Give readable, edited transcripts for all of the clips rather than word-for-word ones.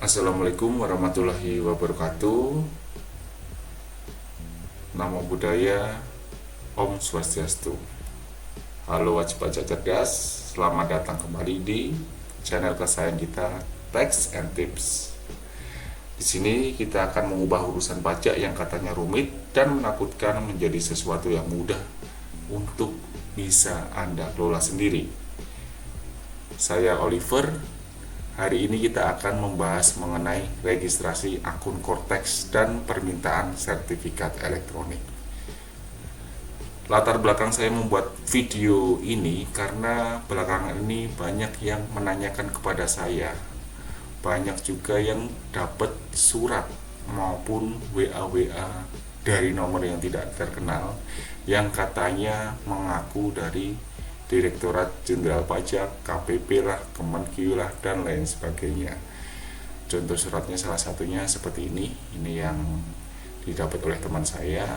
Assalamualaikum warahmatullahi wabarakatuh. Namo Buddhaya, Om Swastiastu. Halo wajib pajak cerdas, selamat datang kembali di channel kesayangan kita Tax and Tips. Di sini kita akan mengubah urusan pajak yang katanya rumit dan menakutkan menjadi sesuatu yang mudah untuk bisa Anda kelola sendiri. Saya Oliver. Hari ini kita akan membahas mengenai registrasi akun Cortex dan permintaan sertifikat elektronik. Latar belakang saya membuat video ini karena belakangan ini banyak yang menanyakan kepada saya. Banyak juga yang dapat surat maupun WA dari nomor yang tidak terkenal yang katanya mengaku dari Direktorat Jenderal Pajak, KPP lah, Kemenq lah, dan lain sebagainya. Contoh suratnya salah satunya seperti ini yang didapat oleh teman saya.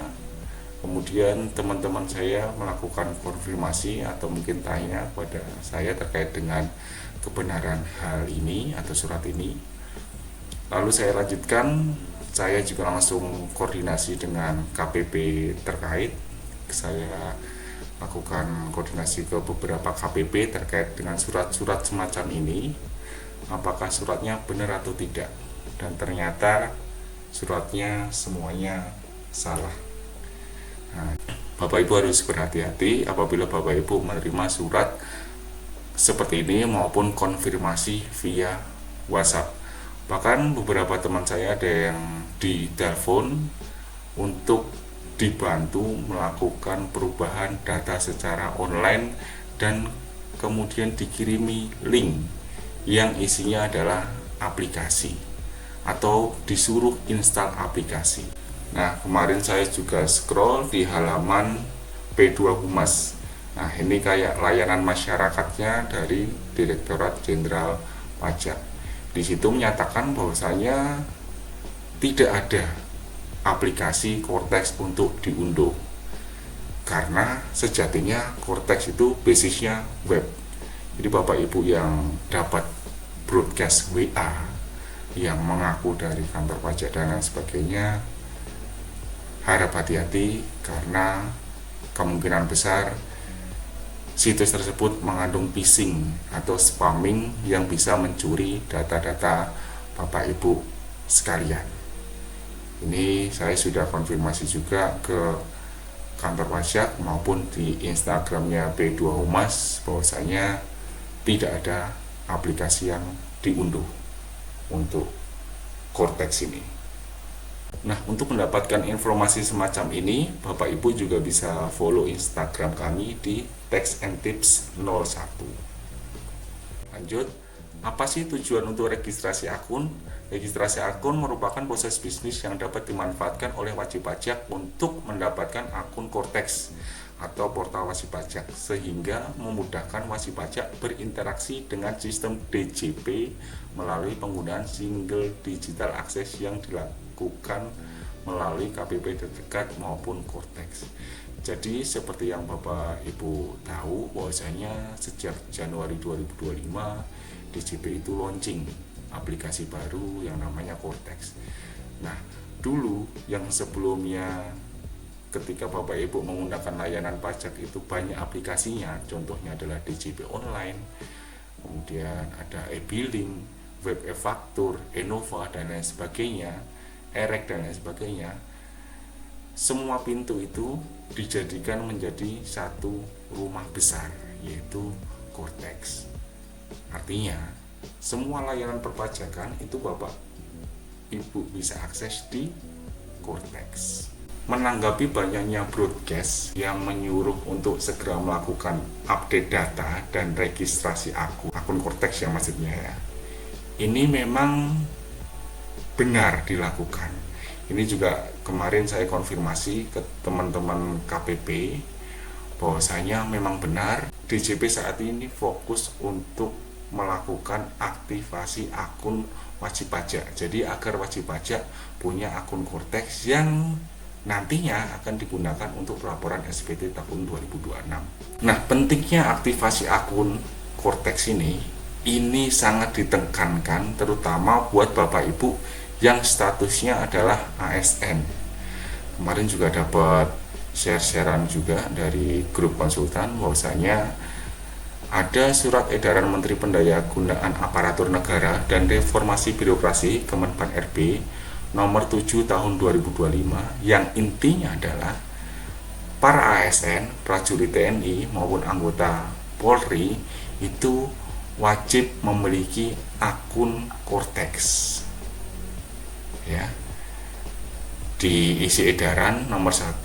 Kemudian teman-teman saya melakukan konfirmasi atau mungkin tanya pada saya terkait dengan kebenaran hal ini atau surat ini. Lalu saya lanjutkan, saya juga langsung koordinasi dengan KPP terkait. Saya lakukan koordinasi ke beberapa KPP terkait dengan surat-surat semacam ini, apakah suratnya benar atau tidak, dan ternyata suratnya semuanya salah. Nah, Bapak Ibu harus berhati-hati apabila Bapak Ibu menerima surat seperti ini maupun konfirmasi via WhatsApp. Bahkan beberapa teman saya ada yang ditelepon untuk dibantu melakukan perubahan data secara online dan kemudian dikirimi link yang isinya adalah aplikasi atau disuruh install aplikasi. Nah, kemarin saya juga scroll di halaman P2 Humas. Nah, ini kayak layanan masyarakatnya dari Direktorat Jenderal Pajak. Di situ menyatakan bahwasanya tidak ada aplikasi Cortex untuk diunduh karena sejatinya Cortex itu basisnya web. Jadi Bapak Ibu yang dapat broadcast WA yang mengaku dari kantor pajak dan lain sebagainya, harap hati-hati karena kemungkinan besar situs tersebut mengandung phishing atau spamming yang bisa mencuri data-data Bapak Ibu sekalian. Ini saya sudah konfirmasi juga ke kantor pajak maupun di Instagramnya P2 Humas bahwasanya tidak ada aplikasi yang diunduh untuk Cortex ini. Nah, untuk mendapatkan informasi semacam ini, Bapak Ibu juga bisa follow Instagram kami di Tax and Tips 01. Lanjut, apa sih tujuan untuk registrasi akun? Registrasi akun merupakan proses bisnis yang dapat dimanfaatkan oleh wajib pajak untuk mendapatkan akun Cortex atau portal wajib pajak, sehingga memudahkan wajib pajak berinteraksi dengan sistem DJP melalui penggunaan single digital access yang dilakukan melalui KPP terdekat maupun Cortex. Jadi seperti yang Bapak Ibu tahu bahwasanya sejak Januari 2025 DJP itu launching aplikasi baru yang namanya Cortex. Nah, dulu yang sebelumnya ketika Bapak Ibu menggunakan layanan pajak itu banyak aplikasinya, contohnya adalah DJP Online, kemudian ada e-billing, web e-faktur, Enova dan lain sebagainya, EREK dan lain sebagainya. Semua pintu itu dijadikan menjadi satu rumah besar, yaitu Cortex. Artinya semua layanan perpajakan itu Bapak Ibu bisa akses di Cortex. Menanggapi banyaknya broadcast yang menyuruh untuk segera melakukan update data dan registrasi akun Cortex yang maksudnya ya, ini memang benar dilakukan. Ini juga kemarin saya konfirmasi ke teman-teman KPP bahwasanya memang benar DJP saat ini fokus untuk melakukan aktivasi akun wajib pajak. Jadi agar wajib pajak punya akun Cortex yang nantinya akan digunakan untuk pelaporan SPT tahun 2026. Nah, pentingnya aktivasi akun Cortex ini sangat ditekankan terutama buat Bapak Ibu yang statusnya adalah ASN. Kemarin juga dapat share-sharean juga dari grup konsultan bahwasanya ada surat edaran Menteri Pendayagunaan Aparatur Negara dan Reformasi Birokrasi Kemenpan RB nomor 7 tahun 2025 yang intinya adalah para ASN, prajurit TNI maupun anggota Polri itu wajib memiliki akun Cortex. Ya. Di isi edaran nomor 1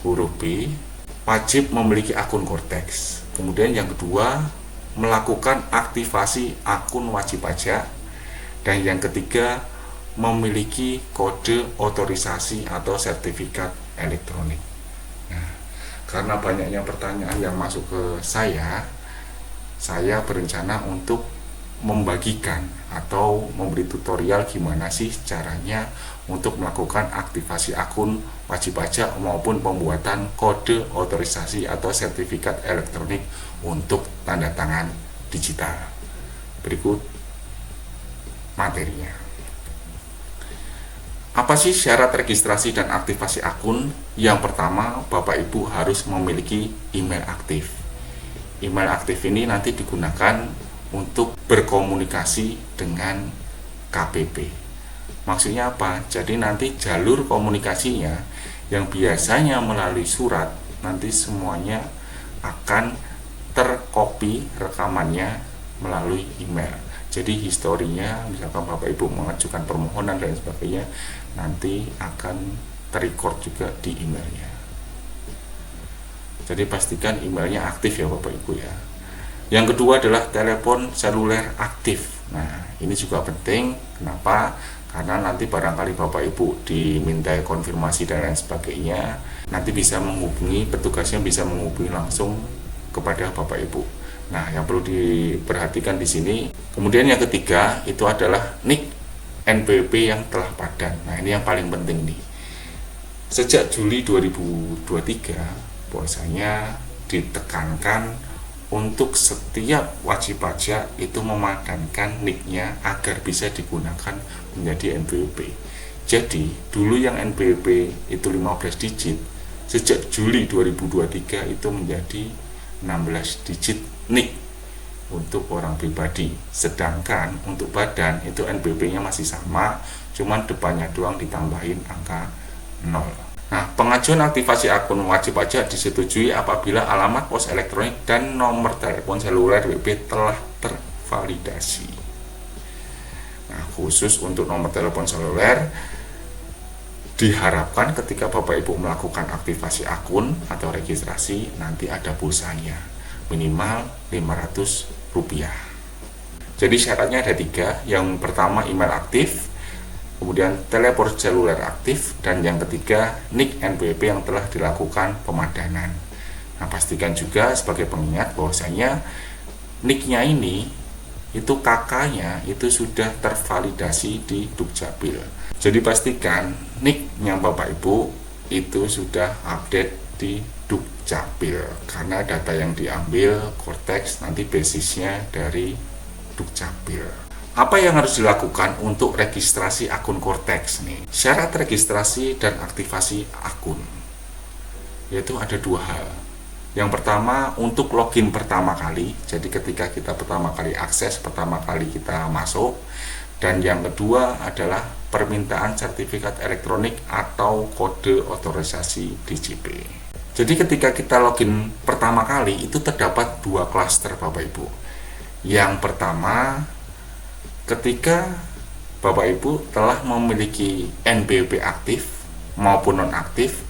huruf B, wajib memiliki akun Cortex. Kemudian yang kedua, melakukan aktivasi akun wajib pajak. Dan yang ketiga, memiliki kode otorisasi atau sertifikat elektronik. Nah, karena banyaknya pertanyaan yang masuk ke saya berencana untuk membagikan atau memberi tutorial gimana sih caranya untuk melakukan aktivasi akun wajib pajak maupun pembuatan kode otorisasi atau sertifikat elektronik untuk tanda tangan digital. Berikut materinya. Apa sih syarat registrasi dan aktivasi akun? Yang pertama, Bapak Ibu harus memiliki email aktif. Email aktif ini nanti digunakan untuk berkomunikasi dengan KPP. Maksudnya apa? Jadi nanti jalur komunikasinya yang biasanya melalui surat, nanti semuanya akan terkopi rekamannya melalui email. Jadi historinya, misalkan Bapak Ibu mengajukan permohonan dan sebagainya, nanti akan terrecord juga di emailnya. Jadi pastikan emailnya aktif ya Bapak Ibu ya. Yang kedua adalah telepon seluler aktif. Nah, ini juga penting. Kenapa? Karena nanti barangkali Bapak Ibu dimintai konfirmasi dan lain sebagainya, nanti bisa menghubungi, petugasnya bisa menghubungi langsung kepada Bapak Ibu. Nah, yang perlu diperhatikan di sini. Kemudian yang ketiga itu adalah NIK NPWP yang telah padan. Nah, ini yang paling penting nih. Sejak Juli 2023 bahwasanya ditekankan untuk setiap wajib pajak itu memadankan NIK-nya agar bisa digunakan menjadi NPWP. Jadi, dulu yang NPWP itu 15 digit, sejak Juli 2023 itu menjadi 16 digit NIK untuk orang pribadi. Sedangkan untuk badan itu NPWP-nya masih sama, cuman depannya doang ditambahin angka 0. Nah, pengajuan aktivasi akun wajib pajak disetujui apabila alamat pos elektronik dan nomor telepon seluler WP telah tervalidasi. Nah, khusus untuk nomor telepon seluler diharapkan ketika Bapak Ibu melakukan aktivasi akun atau registrasi nanti ada pulsanya minimal Rp500. Jadi syaratnya ada 3. Yang pertama email aktif, kemudian telepon seluler aktif, dan yang ketiga NIK NPWP yang telah dilakukan pemadanan. Nah, pastikan juga sebagai pengingat bahwasanya NIK-nya ini itu KK-nya itu sudah tervalidasi di Dukcapil. Jadi pastikan NIK-nya Bapak Ibu itu sudah update di Dukcapil karena data yang diambil Cortex nanti basisnya dari Dukcapil. Apa yang harus dilakukan untuk registrasi akun Cortex nih? Syarat registrasi dan aktivasi akun yaitu ada 2 hal. Yang pertama untuk login pertama kali, jadi ketika kita pertama kali akses, pertama kali kita masuk. Dan yang kedua adalah permintaan sertifikat elektronik atau kode otorisasi DJP. Jadi ketika kita login pertama kali itu terdapat 2 klaster Bapak Ibu. Yang pertama, ketika Bapak Ibu telah memiliki NPWP aktif maupun non-aktif,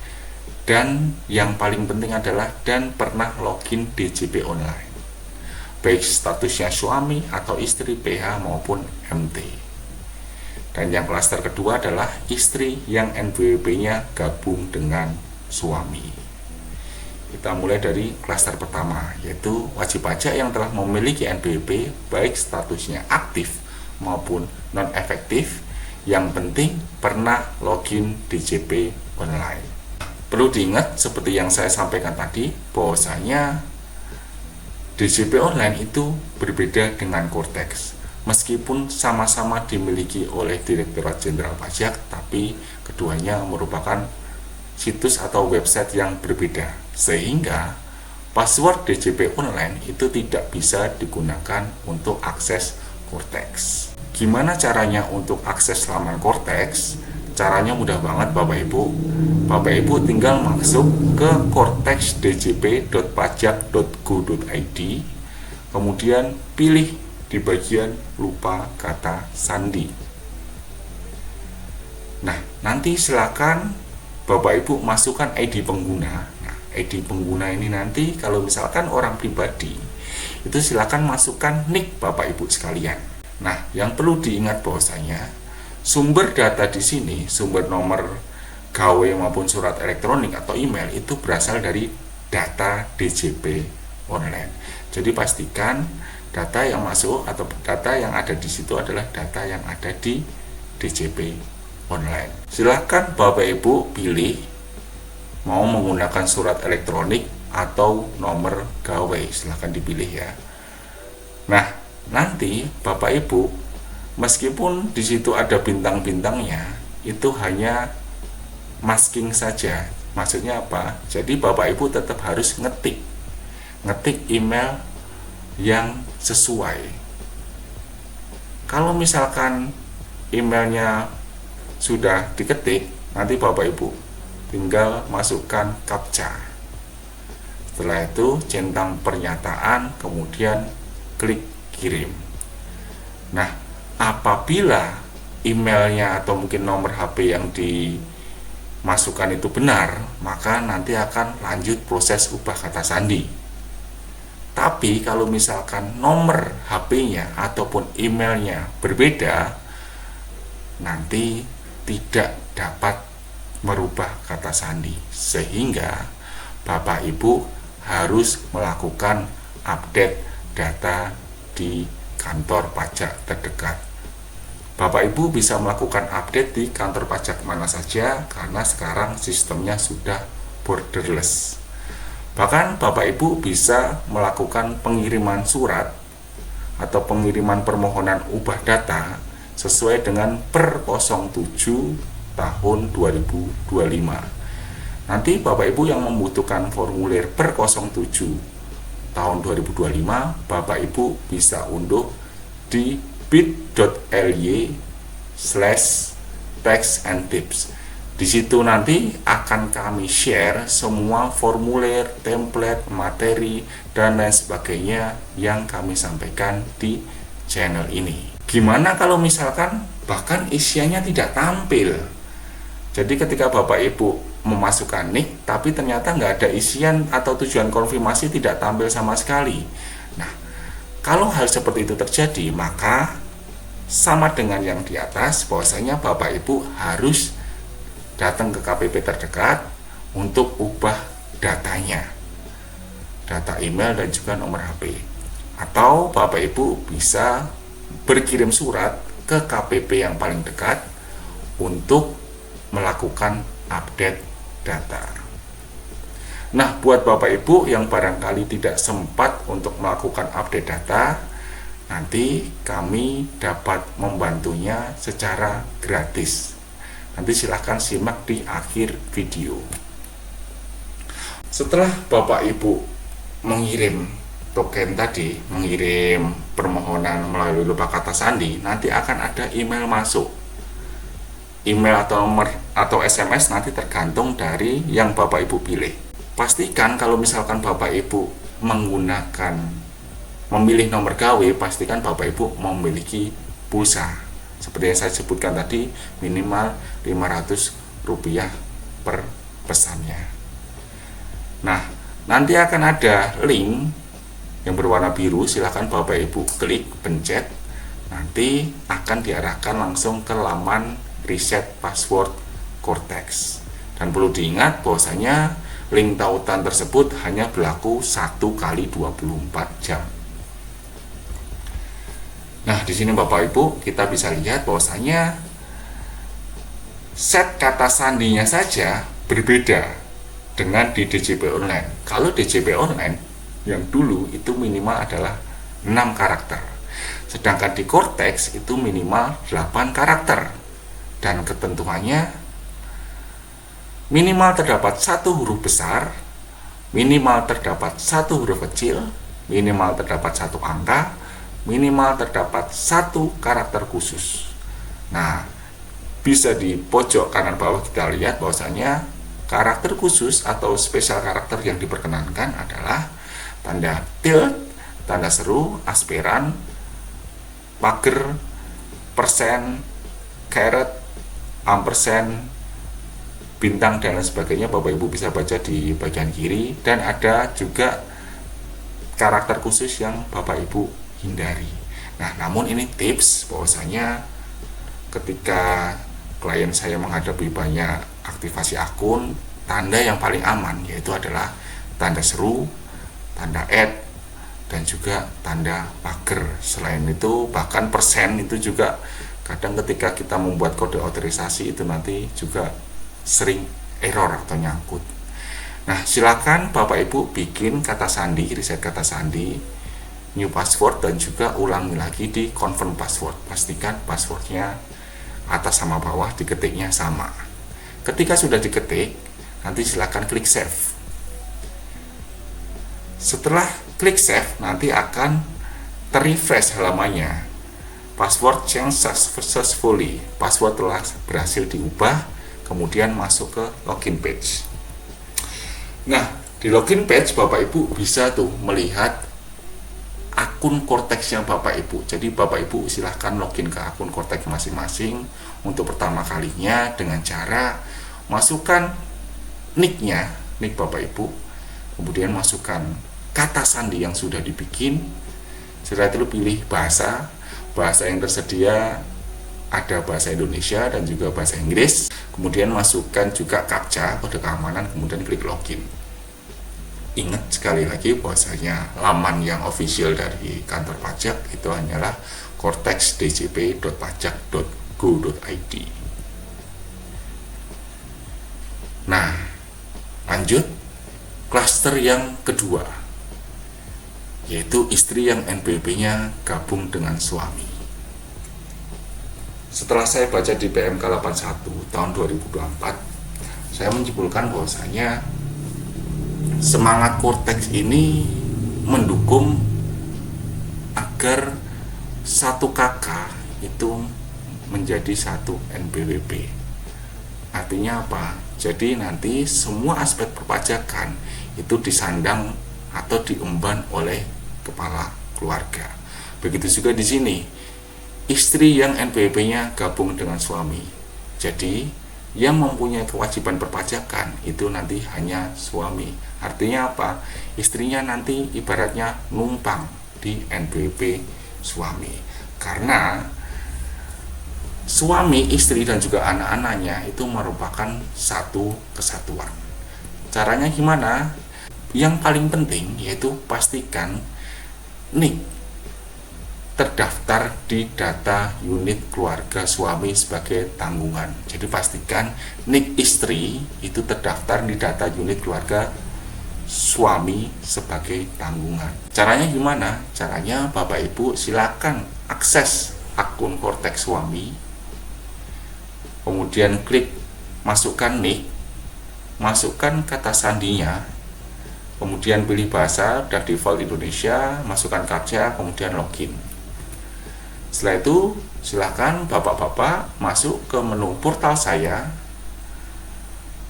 dan yang paling penting adalah dan pernah login DJP online, baik statusnya suami atau istri, PH maupun MT. Dan yang klaster kedua adalah istri yang NPWP-nya gabung dengan suami. Kita mulai dari klaster pertama, yaitu wajib pajak yang telah memiliki NPWP baik statusnya aktif maupun non-efektif, Yang penting pernah login DJP online. Perlu diingat seperti yang saya sampaikan tadi, bahwasanya DJP online itu berbeda dengan Cortex. Meskipun sama-sama dimiliki oleh Direktorat Jenderal Pajak, tapi keduanya merupakan situs atau website yang berbeda, sehingga password DJP online itu tidak bisa digunakan untuk akses Cortex. Gimana caranya untuk akses laman Cortex? Caranya mudah banget Bapak Ibu. Bapak Ibu tinggal masuk ke cortexdjp.pajak.go.id, kemudian pilih di bagian lupa kata sandi. Nah, nanti silakan Bapak Ibu masukkan ID pengguna. Nah, ID pengguna ini nanti kalau misalkan orang pribadi, itu silakan masukkan nick Bapak Ibu sekalian. Nah, yang perlu diingat bahwasanya sumber data di sini, sumber nomor gawe maupun surat elektronik atau email itu berasal dari data DJP online. Jadi pastikan data yang masuk atau data yang ada di situ adalah data yang ada di DJP online. Silakan Bapak Ibu pilih mau menggunakan surat elektronik atau nomor gawe, silakan dipilih ya. Nah, nanti Bapak Ibu meskipun di situ ada bintang-bintangnya, itu hanya masking saja. Maksudnya apa? Jadi Bapak Ibu tetap harus ngetik email yang sesuai. Kalau misalkan emailnya sudah diketik, nanti Bapak Ibu tinggal masukkan captcha. Setelah itu centang pernyataan, kemudian klik kirim. Nah, apabila emailnya atau mungkin nomor HP yang dimasukkan itu benar, maka nanti akan lanjut proses ubah kata sandi. Tapi kalau misalkan nomor HP-nya ataupun emailnya berbeda, nanti tidak dapat merubah kata sandi, sehingga Bapak Ibu harus melakukan update data di kantor pajak terdekat. Bapak Ibu bisa melakukan update di kantor pajak mana saja karena sekarang sistemnya sudah borderless. Bahkan Bapak Ibu bisa melakukan pengiriman surat atau pengiriman permohonan ubah data sesuai dengan Per 07 tahun 2025. Nanti Bapak Ibu yang membutuhkan formulir Per 07 tahun 2025, Bapak Ibu bisa unduh di bit.ly/tax&tips. Di situ nanti akan kami share semua formulir, template, materi, dan lain sebagainya yang kami sampaikan di channel ini. Gimana kalau misalkan bahkan isiannya tidak tampil? Jadi ketika Bapak Ibu memasukkan nick, tapi ternyata nggak ada isian atau tujuan konfirmasi tidak tampil sama sekali. Nah, kalau hal seperti itu terjadi, maka sama dengan yang di atas, bahwasanya Bapak Ibu harus datang ke KPP terdekat untuk ubah datanya, data email dan juga nomor HP. Atau Bapak Ibu bisa berkirim surat ke KPP yang paling dekat untuk melakukan update data. Nah, buat Bapak Ibu yang barangkali tidak sempat untuk melakukan update data, nanti kami dapat membantunya secara gratis. Nanti silahkan simak di akhir video. Setelah Bapak Ibu mengirim token tadi, mengirim permohonan melalui lupa kata sandi, nanti akan ada email masuk. Email atau nomor atau SMS nanti tergantung dari yang Bapak Ibu pilih. Pastikan kalau misalkan Bapak Ibu memilih nomor gawe, pastikan Bapak Ibu memiliki pulsa. Seperti yang saya sebutkan tadi, minimal Rp500 per pesannya. Nah, nanti akan ada link yang berwarna biru, silahkan Bapak Ibu klik, pencet, nanti akan diarahkan langsung ke laman reset password Cortex. Dan perlu diingat bahwasanya link tautan tersebut hanya berlaku 1 kali 24 jam. Nah, di sini Bapak Ibu kita bisa lihat bahwasanya set kata sandinya saja berbeda dengan di DJP online. Kalau DJP online yang dulu itu minimal adalah 6 karakter, sedangkan di Cortex itu minimal 8 karakter, dan ketentuannya minimal terdapat satu huruf besar, minimal terdapat satu huruf kecil, minimal terdapat satu angka, minimal terdapat satu karakter khusus. Nah, bisa di pojok kanan bawah kita lihat bahwasanya karakter khusus atau spesial karakter yang diperkenankan adalah tanda tilde, tanda seru, aspiran, pager, persen, caret, ampersand, bintang, dan lain sebagainya. Bapak Ibu bisa baca di bagian kiri. Dan ada juga karakter khusus yang Bapak Ibu hindari. Nah, namun ini tips bahwasanya ketika klien saya menghadapi banyak aktivasi akun, tanda yang paling aman yaitu adalah tanda seru, tanda add, dan juga tanda pager. Selain itu bahkan persen itu juga kadang ketika kita membuat kode otorisasi itu nanti juga sering error atau nyangkut. Nah, silakan Bapak Ibu bikin kata sandi, reset kata sandi, new password, dan juga ulangi lagi di confirm password. Pastikan passwordnya atas sama bawah diketiknya sama. Ketika sudah diketik, nanti silakan klik save. Setelah klik save, nanti akan terrefresh halamannya. Password change successfully. Password telah berhasil diubah, kemudian masuk ke login page. Nah, di login page Bapak Ibu bisa tuh melihat akun Cortex yang Bapak Ibu. Jadi Bapak Ibu silahkan login ke akun Cortex masing-masing untuk pertama kalinya dengan cara masukkan nicknya, nick Bapak Ibu, kemudian masukkan kata sandi yang sudah dibikin. Setelah itu pilih bahasa yang tersedia, ada bahasa Indonesia dan juga bahasa Inggris. Kemudian masukkan juga captcha, kode keamanan, kemudian klik login. Ingat sekali lagi bahwasanya laman yang official dari kantor pajak itu hanyalah cortexdjp.pajak.go.id. Nah, lanjut klaster yang kedua, yaitu istri yang NPWP-nya gabung dengan suami. Setelah saya baca di PMK 81 tahun 2024, saya menyimpulkan bahwasanya semangat Cortex ini mendukung agar satu kakak itu menjadi satu NPWP. Artinya apa? Jadi nanti semua aspek perpajakan itu disandang atau diemban oleh kepala keluarga. Begitu juga di sini, istri yang NPWP-nya gabung dengan suami. Jadi yang mempunyai kewajiban perpajakan itu nanti hanya suami. Artinya apa? Istrinya nanti ibaratnya numpang di NPWP suami. Karena suami, istri, dan juga anak-anaknya itu merupakan satu kesatuan. Caranya gimana? Yang paling penting yaitu pastikan NIK terdaftar di data unit keluarga suami sebagai tanggungan. Jadi pastikan NIK istri itu terdaftar di data unit keluarga suami sebagai tanggungan. Caranya gimana? Caranya Bapak Ibu silakan akses akun Cortex suami, kemudian klik masukkan NIK, masukkan kata sandinya, kemudian pilih bahasa dan default Indonesia, masukkan captcha, kemudian login. Setelah itu silakan bapak-bapak masuk ke menu portal saya,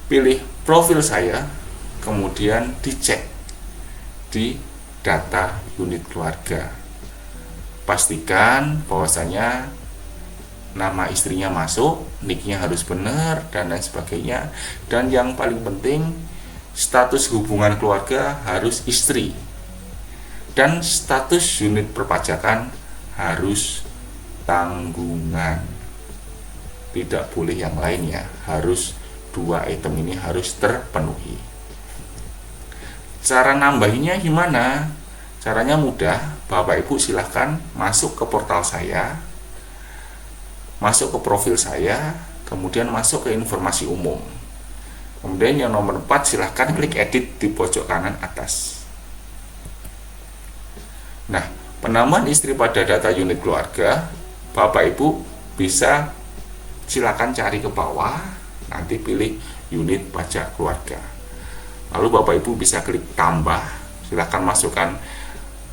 pilih profil saya, kemudian dicek di data unit keluarga. Pastikan bahwasanya nama istrinya masuk, nicknya harus benar, dan lain sebagainya. Dan yang paling penting, status hubungan keluarga harus istri, dan status unit perpajakan harus tanggungan. Tidak boleh yang lainnya, harus dua item ini harus terpenuhi. Cara nambahinnya gimana? Caranya mudah, Bapak Ibu silahkan masuk ke portal saya, masuk ke profil saya, kemudian masuk ke informasi umum. Kemudian yang nomor 4, silahkan klik edit di pojok kanan atas. Nah, penamaan istri pada data unit keluarga, Bapak Ibu bisa silakan cari ke bawah, nanti pilih unit pajak keluarga. Lalu Bapak Ibu bisa klik tambah, silakan masukkan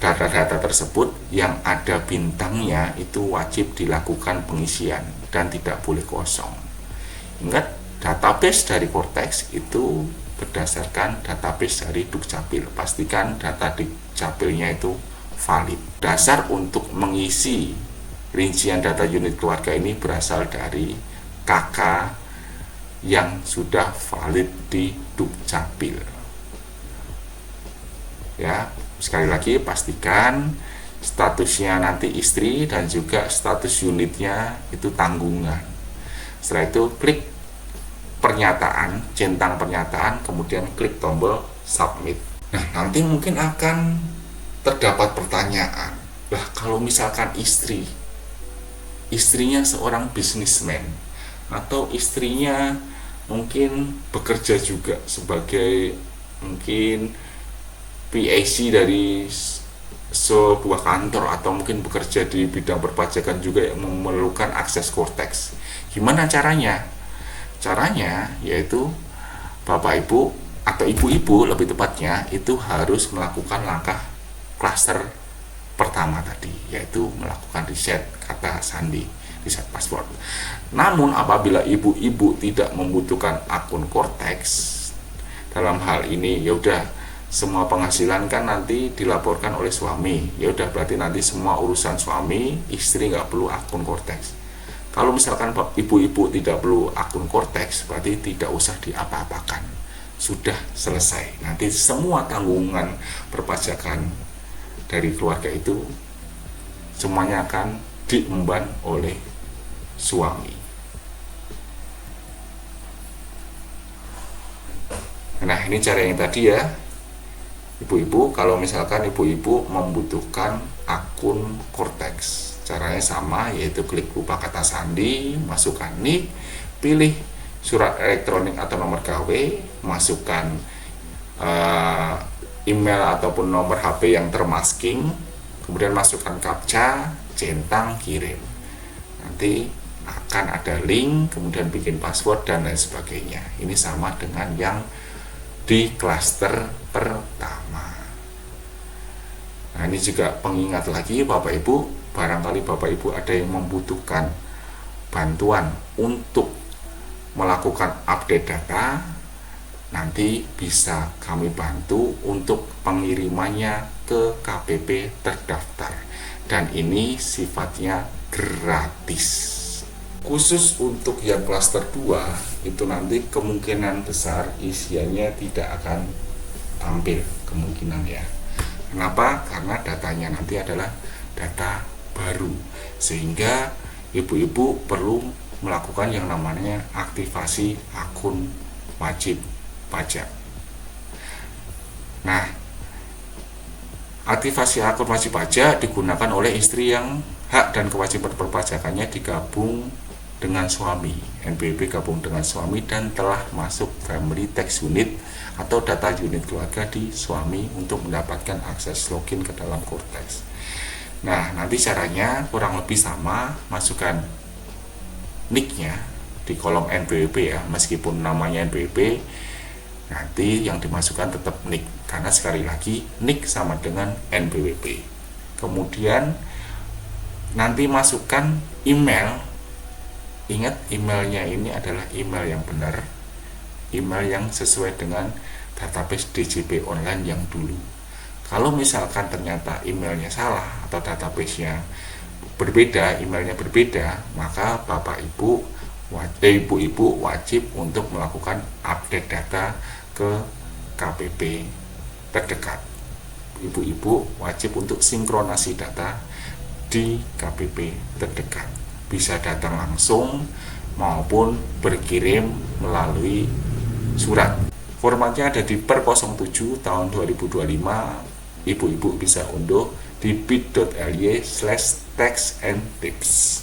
data-data tersebut. Yang ada bintangnya itu wajib dilakukan pengisian dan tidak boleh kosong. Ingat, database dari Cortex itu berdasarkan database dari Dukcapil. Pastikan data Dukcapilnya itu valid. Dasar untuk mengisi rincian data unit keluarga ini berasal dari KK yang sudah valid di Dukcapil. Ya, sekali lagi pastikan statusnya nanti istri dan juga status unitnya itu tanggungan. Setelah itu klik pernyataan, centang pernyataan, kemudian klik tombol submit. Nah, nanti mungkin akan terdapat pertanyaan, lah kalau misalkan istrinya seorang bisnismen atau istrinya mungkin bekerja juga sebagai mungkin PAC dari sebuah kantor atau mungkin bekerja di bidang perpajakan juga yang memerlukan akses Cortex. Gimana caranya? Caranya yaitu Bapak Ibu atau ibu-ibu lebih tepatnya itu harus melakukan langkah klaster pertama tadi, yaitu melakukan riset kata sandi, riset password. Namun apabila ibu-ibu tidak membutuhkan akun Cortex, dalam hal ini ya udah semua penghasilan kan nanti dilaporkan oleh suami, ya udah berarti nanti semua urusan suami, istri nggak perlu akun Cortex. Kalau misalkan ibu-ibu tidak perlu akun Cortex, berarti tidak usah diapa-apakan, sudah selesai. Nanti semua tanggungan perpajakan dari keluarga itu semuanya akan diemban oleh suami. Nah, ini cara yang tadi ya, ibu-ibu. Kalau misalkan ibu-ibu membutuhkan akun Cortex, caranya sama, yaitu klik lupa kata sandi, masukkan NIK, pilih surat elektronik atau nomor KW, masukkan email ataupun nomor HP yang termasking, kemudian masukkan captcha, centang, kirim. Nanti akan ada link, kemudian bikin password dan lain sebagainya. Ini sama dengan yang di klaster pertama. Nah, ini juga pengingat lagi Bapak Ibu, barangkali Bapak Ibu ada yang membutuhkan bantuan untuk melakukan update data, nanti bisa kami bantu untuk pengirimannya ke KPP terdaftar, dan ini sifatnya gratis. Khusus untuk yang klaster 2 itu nanti kemungkinan besar isiannya tidak akan tampil, kemungkinan ya. Kenapa? Karena datanya nanti adalah data baru, sehingga ibu-ibu perlu melakukan yang namanya aktivasi akun wajib pajak. Nah, aktivasi akun wajib pajak digunakan oleh istri yang hak dan kewajiban perpajakannya digabung dengan suami, NPWP gabung dengan suami dan telah masuk family tax unit atau data unit keluarga di suami untuk mendapatkan akses login ke dalam Cortex. Nah, nanti caranya kurang lebih sama, masukkan NIK-nya di kolom NPWP ya, meskipun namanya NPWP, nanti yang dimasukkan tetap NIK, karena sekali lagi NIK sama dengan NPWP. Kemudian nanti masukkan email. Ingat, emailnya ini adalah email yang benar, email yang sesuai dengan database DJP online yang dulu. Kalau misalkan ternyata emailnya salah atau database-nya berbeda, emailnya berbeda, maka Bapak Ibu, ibu-ibu wajib untuk melakukan update data ke KPP terdekat. Ibu-ibu wajib untuk sinkronasi data di KPP terdekat. Bisa datang langsung maupun berkirim melalui surat. Formatnya ada di Per 07 tahun 2025. Ibu-ibu bisa unduh di bit.ly/tax and tips.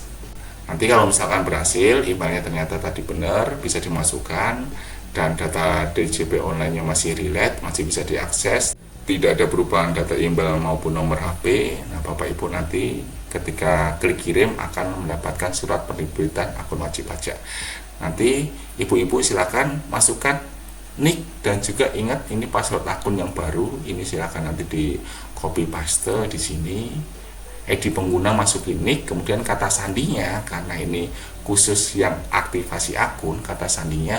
Nanti kalau misalkan berhasil, emailnya ternyata tadi benar, bisa dimasukkan, dan data DJP online-nya masih relate, masih bisa diakses, tidak ada perubahan data email maupun nomor HP. Nah, Bapak Ibu nanti ketika klik kirim akan mendapatkan surat penerbitan akun wajib pajak. Nanti Ibu-ibu silakan masukkan nick, dan juga ingat ini password akun yang baru. Ini silakan nanti di copy paste di sini. ID pengguna masukin nick, kemudian kata sandinya, karena ini khusus yang aktivasi akun, kata sandinya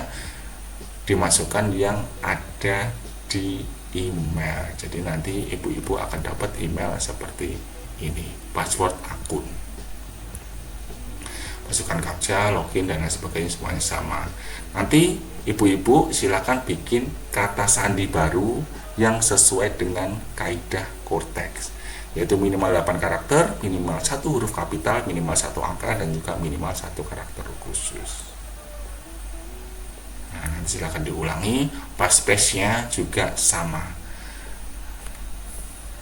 dimasukkan yang ada di email. Jadi nanti ibu-ibu akan dapat email seperti ini, password akun, masukkan captcha, login, dan lain sebagainya, semuanya sama. Nanti ibu-ibu silakan bikin kata sandi baru yang sesuai dengan kaidah Cortex, yaitu minimal 8 karakter, minimal 1 huruf kapital, minimal 1 angka, dan juga minimal 1 karakter khusus. Nah, nanti silakan diulangi, passphrase-nya juga sama.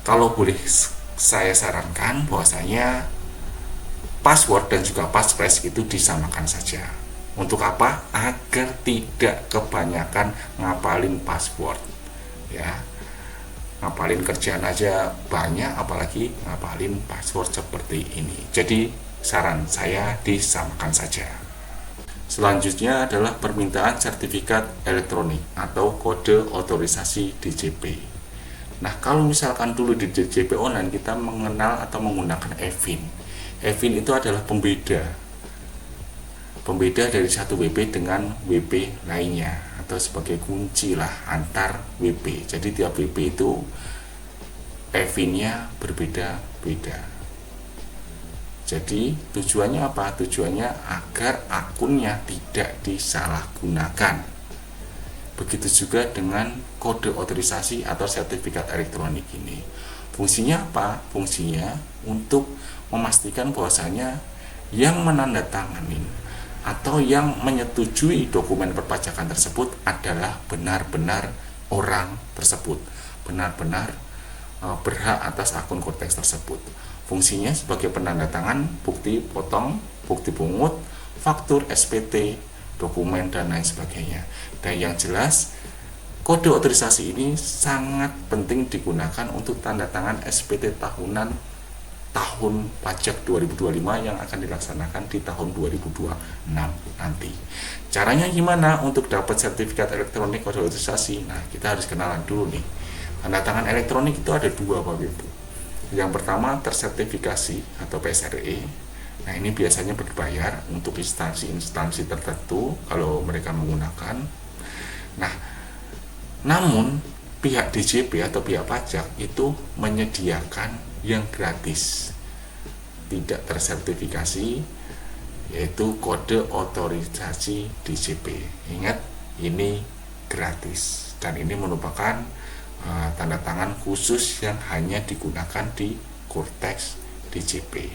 Kalau boleh saya sarankan bahwasanya password dan juga passphrase itu disamakan saja. Untuk apa? Agar tidak kebanyakan ngapalin password. Ya. Ngapalin kerjaan aja banyak, apalagi ngapalin password seperti ini. Jadi saran saya disamakan saja. Selanjutnya adalah permintaan sertifikat elektronik atau kode otorisasi DJP. Nah, kalau misalkan dulu di DJP online kita mengenal atau menggunakan EVIN. EVIN itu adalah pembeda dari satu WP dengan WP lainnya, atau sebagai kunci lah antar WP. Jadi tiap WP itu EVIN-nya berbeda-beda. Jadi tujuannya apa? Tujuannya agar akunnya tidak disalahgunakan. Begitu juga dengan kode otorisasi atau sertifikat elektronik ini. Fungsinya apa? Fungsinya untuk memastikan bahwasanya yang menandatangani atau yang menyetujui dokumen perpajakan tersebut adalah benar-benar orang tersebut, benar-benar berhak atas akun Cortex tersebut. Fungsinya sebagai penandatangan bukti potong, bukti pungut, faktur SPT, dokumen, dan lain sebagainya. Dan yang jelas, kode otorisasi ini sangat penting digunakan untuk tanda tangan SPT tahunan tahun pajak 2025 yang akan dilaksanakan di tahun 2026 nanti. Caranya gimana untuk dapat sertifikat elektronik kode otorisasi? Nah, kita harus kenalan dulu nih. Tanda tangan elektronik itu ada dua, Bapak Ibu. Yang pertama tersertifikasi atau PSRE. Nah, ini biasanya berbayar untuk instansi-instansi tertentu kalau mereka menggunakan. Nah, namun pihak DJP atau pihak pajak itu menyediakan yang gratis, tidak tersertifikasi, yaitu kode otorisasi DJP. Ingat, ini gratis, dan ini merupakan tanda tangan khusus yang hanya digunakan di Cortex DJP.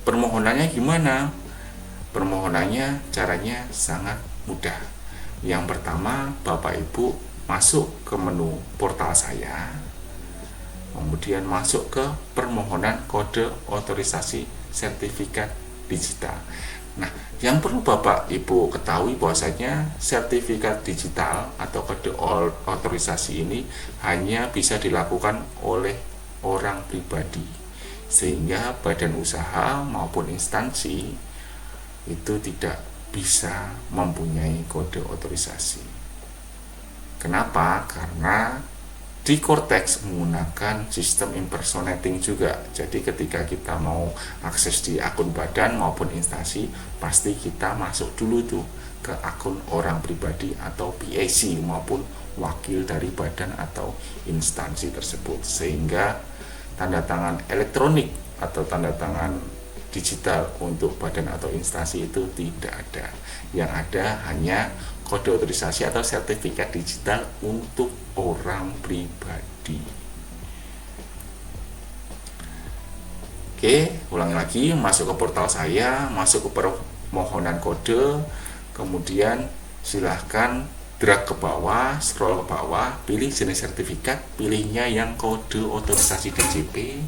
Permohonannya gimana? Permohonannya caranya sangat mudah. Yang pertama, Bapak Ibu masuk ke menu portal saya, kemudian masuk ke permohonan kode otorisasi sertifikat digital. Nah, yang perlu Bapak Ibu ketahui bahwasanya sertifikat digital atau kode otorisasi ini hanya bisa dilakukan oleh orang pribadi, sehingga badan usaha maupun instansi itu tidak bisa mempunyai kode otorisasi. Kenapa? Karena di Cortex menggunakan sistem impersonating juga. Jadi ketika kita mau akses di akun badan maupun instansi, pasti kita masuk dulu tuh ke akun orang pribadi atau PAC maupun wakil dari badan atau instansi tersebut, sehingga tanda tangan elektronik atau tanda tangan digital untuk badan atau instansi itu tidak ada. Yang ada hanya kode otorisasi atau sertifikat digital untuk orang pribadi. Oke, ulangi lagi, masuk ke portal saya, masuk ke permohonan kode, kemudian silahkan drag ke bawah, scroll ke bawah, pilih jenis sertifikat, pilihnya yang kode otorisasi DJP,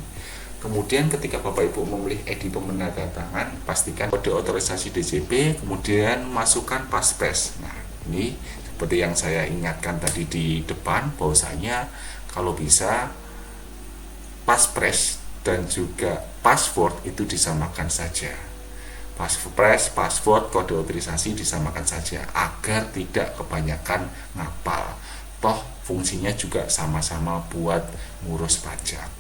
Kemudian ketika Bapak Ibu memilih ID pemenandatangan, pastikan kode otorisasi DJP, kemudian masukkan paspres. Nah, ini seperti yang saya ingatkan tadi di depan, bahwasanya kalau bisa paspres dan juga password itu disamakan saja. Paspres, password, kode otorisasi disamakan saja agar tidak kebanyakan ngapal. Toh fungsinya juga sama-sama buat ngurus pajak.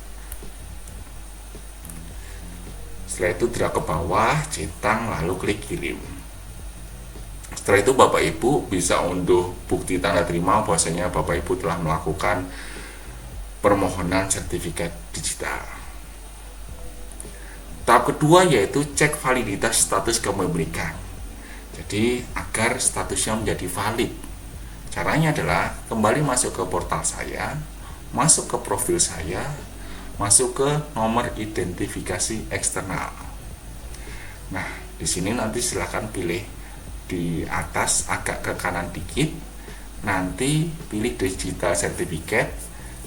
Setelah itu drag ke bawah, centang, lalu klik kirim. Setelah itu Bapak Ibu bisa unduh bukti tanda terima bahwasanya Bapak Ibu telah melakukan permohonan sertifikat digital. Tahap kedua yaitu cek validitas status kepemilikan. Jadi agar statusnya menjadi valid. Caranya adalah kembali masuk ke portal saya, masuk ke profil saya, masuk ke nomor identifikasi eksternal. Nah, di sini nanti silakan pilih di atas agak ke kanan dikit, nanti pilih digital certificate,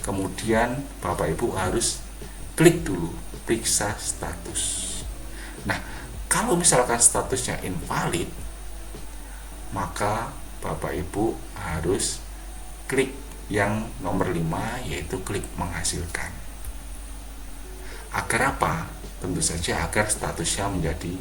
kemudian Bapak Ibu harus klik dulu periksa status. Nah, kalau misalkan statusnya invalid, maka Bapak Ibu harus klik yang nomor 5 yaitu klik menghasilkan. Agar apa? Tentu saja agar statusnya menjadi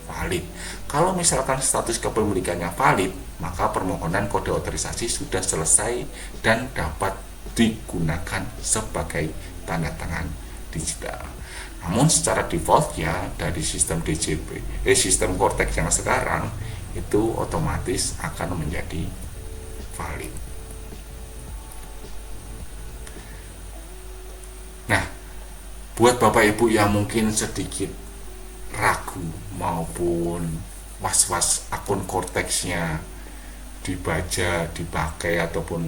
valid. Kalau misalkan status kepemilikannya valid, maka permohonan kode otorisasi sudah selesai dan dapat digunakan sebagai tanda tangan digital. Namun secara default ya dari sistem sistem Cortex yang sekarang itu otomatis akan menjadi valid. Nah, buat Bapak Ibu yang mungkin sedikit ragu maupun was-was akun Cortex-nya dibaca, dipakai ataupun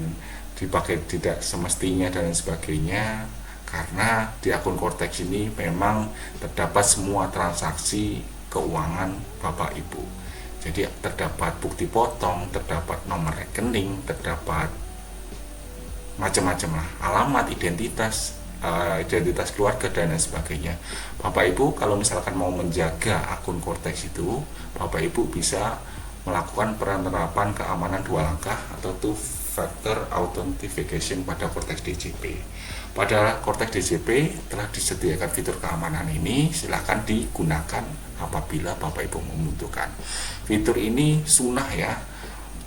dipakai tidak semestinya dan sebagainya, karena di akun Cortex ini memang terdapat semua transaksi keuangan Bapak Ibu. Jadi terdapat bukti potong, terdapat nomor rekening, terdapat macam-macam lah, alamat, identitas keluarga dan lain sebagainya. Bapak Ibu kalau misalkan mau menjaga akun Cortex itu, Bapak Ibu bisa melakukan penerapan keamanan 2 langkah atau two-factor authentication pada Cortex DJP. Pada Cortex DJP telah disediakan fitur keamanan ini, silahkan digunakan apabila Bapak Ibu membutuhkan. Fitur ini sunnah ya,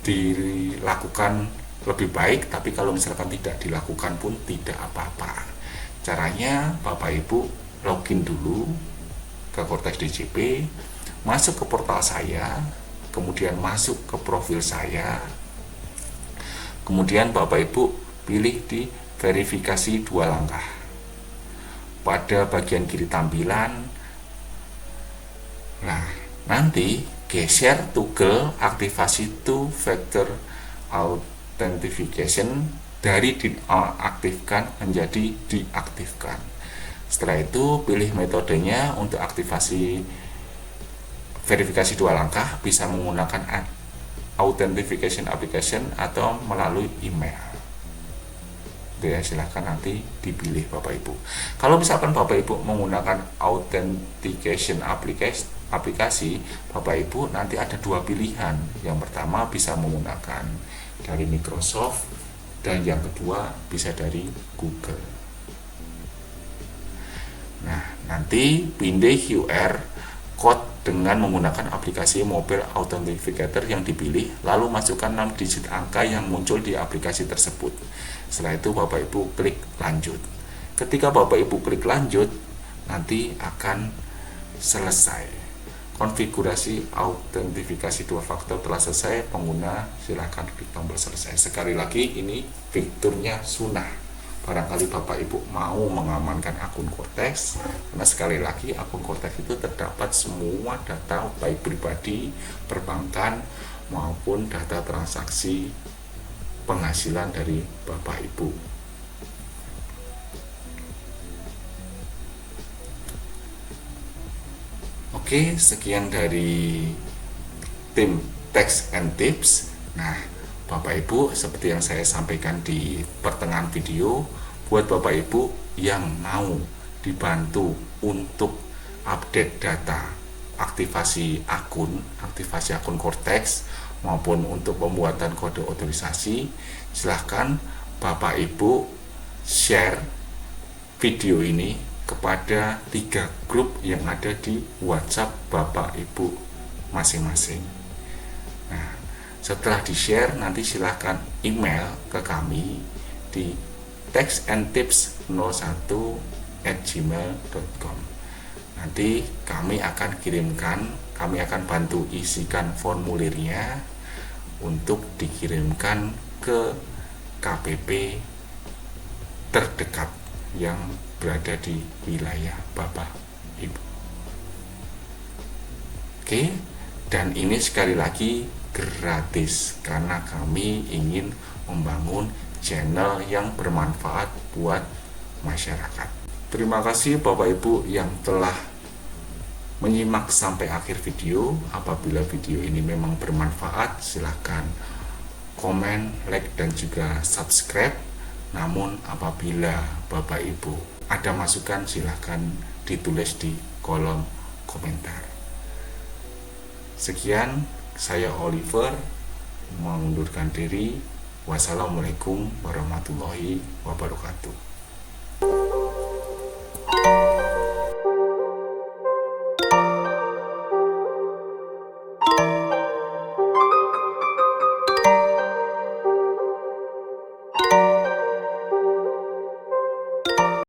dilakukan lebih baik, tapi kalau misalkan tidak dilakukan pun tidak apa-apa. Caranya Bapak Ibu login dulu ke Cortex DJP, masuk ke portal saya, kemudian masuk ke profil saya, kemudian Bapak Ibu pilih di verifikasi 2 langkah. Pada bagian kiri tampilan, nah nanti geser toggle aktivasi two-factor authentication dari diaktifkan menjadi diaktifkan. Setelah itu pilih metodenya untuk aktivasi verifikasi 2 langkah, bisa menggunakan authentication application atau melalui email. Ya, silahkan nanti dipilih Bapak Ibu. Kalau misalkan Bapak Ibu menggunakan authentication aplikasi, Bapak Ibu nanti ada 2 pilihan. Yang pertama bisa menggunakan dari Microsoft dan yang kedua bisa dari Google. Nah, nanti pindah QR code dengan menggunakan aplikasi mobile authenticator yang dipilih, lalu masukkan 6 digit angka yang muncul di aplikasi tersebut. Setelah itu Bapak Ibu klik lanjut. Ketika Bapak Ibu klik lanjut, nanti akan selesai. Konfigurasi autentifikasi 2 faktor telah selesai, pengguna silakan klik tombol selesai. Sekali lagi ini fiturnya sunnah. Barangkali Bapak Ibu mau mengamankan akun Cortex, karena sekali lagi akun Cortex itu terdapat semua data baik pribadi, perbankan maupun data transaksi penghasilan dari Bapak Ibu. Oke, sekian dari tim Tax and Tips. Nah, Bapak Ibu, seperti yang saya sampaikan di pertengahan video, buat Bapak Ibu yang mau dibantu untuk update data, aktivasi akun Cortex maupun untuk pembuatan kode otorisasi, silahkan Bapak Ibu share video ini kepada 3 grup yang ada di WhatsApp Bapak Ibu masing-masing. Nah, setelah di-share nanti silahkan email ke kami di textandtips01@gmail.com. Nanti kami akan bantu isikan formulirnya untuk dikirimkan ke KPP terdekat yang berada di wilayah Bapak Ibu. Oke, dan ini sekali lagi gratis karena kami ingin membangun channel yang bermanfaat buat masyarakat. Terima kasih Bapak Ibu yang telah menyimak sampai akhir video. Apabila video ini memang bermanfaat, silahkan komen, like, dan juga subscribe. Namun apabila Bapak Ibu ada masukan, silahkan ditulis di kolom komentar. Sekian, saya Oliver mengundurkan diri. Wassalamualaikum warahmatullahi wabarakatuh.